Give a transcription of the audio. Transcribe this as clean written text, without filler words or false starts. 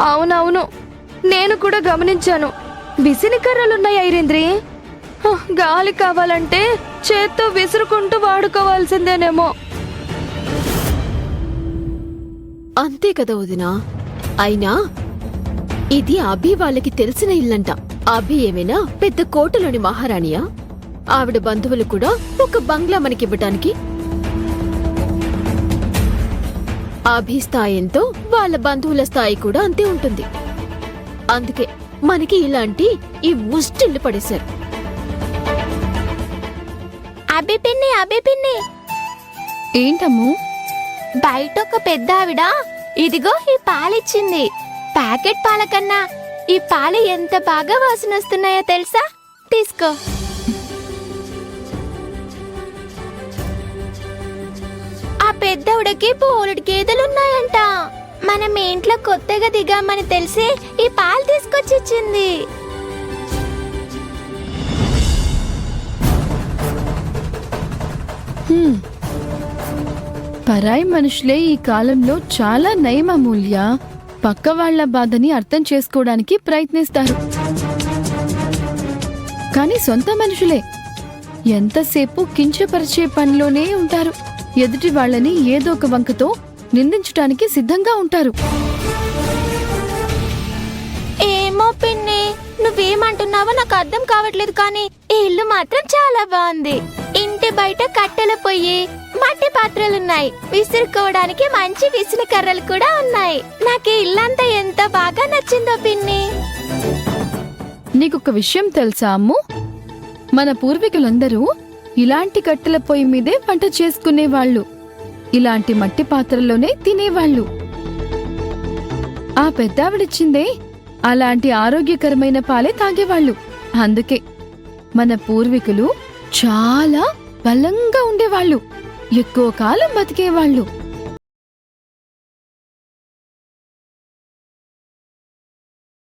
అవునవును, నేను కూడా గమనించాను. విసిని కర్రలున్నాయి ఐరేంద్రి. గాలి కావాలంటే చేత్తో విసురుకుంటూ వాడుకోవాల్సిందేనేమో. అంతే కదా వదినా. అయినా ఇది అభి వాళ్ళకి తెలిసిన ఇల్లంట. అభి ఏమైనా పెద్ద కోటలోని మహారాణియా? ఆవిడ బంధువులు కూడా ఒక బంగ్లా మనకివ్వటానికి? అభి స్థాయి ఎంతో వాళ్ళ బంధువుల స్థాయి కూడా అంతే ఉంటుంది. అందుకే మనకి ఇలాంటి ఈ ముష్టిల్లు పడేశారు. అభి పిన్ని ఏంటమ్ము? బయట ఒక పెద్ద ఆవిడ ఇదిగో ఈ పాలిచ్చింది. ప్యాకెట్ పాల కన్నా ఈ పాలు ఎంత బాగా వాసన వస్తున్నాయో తెలుసా? తీసుకో. ఆ పెద్దవుడికి బోలెడు గేదెలున్నాయంట. మనం ఇంట్లో కొత్తగా దిగామని తెలిసి ఈ పాలు తీసుకొచ్చి ఇచ్చింది. పరాయి మనుషులే ఈ కాలంలో చాలా నయం అమూల్య. పక్క వాళ్ల బాధని అర్థం చేసుకోవడానికి ప్రయత్నిస్తారు, కానీ సొంత మనుషులే ఎంతసేపు కించపరిచే పనిలోనే ఉంటారు. ఎదుటి వాళ్ళని ఏదో ఒక వంకతో నిందించడానికి సిద్ధంగా ఉంటారు. ఏమో పిన్ని, నువ్వేమంటున్నావో నాకు అర్థం కావట్లేదు, కానీ ఈ ఇల్లు మాత్రం చాలా బాగుంది. ఇంటి బయట కట్టెల పొయ్యి, మట్టి పాత్రలున్నాయి. విసురుకోవడానికి మంచి విసిన కర్రలు కూడా ఉన్నాయి. నాకు ఈ ఇల్లంతా ఎంత బాగా నచ్చిందో పిన్ని. నీకొక విషయం తెలుసా అమ్ము? మన పూర్వీకులందరూ ఇలాంటి కట్టెల పొయ్యి మీదే వంట చేసుకునేవాళ్లు, ఇలాంటి మట్టి పాత్రల్లోనే తినేవాళ్లు. ఆ పెద్దావిడిచ్చిందే అలాంటి ఆరోగ్యకరమైన పాలే తాగేవాళ్లు. అందుకే మన పూర్వీకులు చాలా బలంగా ఉండేవాళ్లు, ఎక్కువ కాలం బతికేవాళ్లు.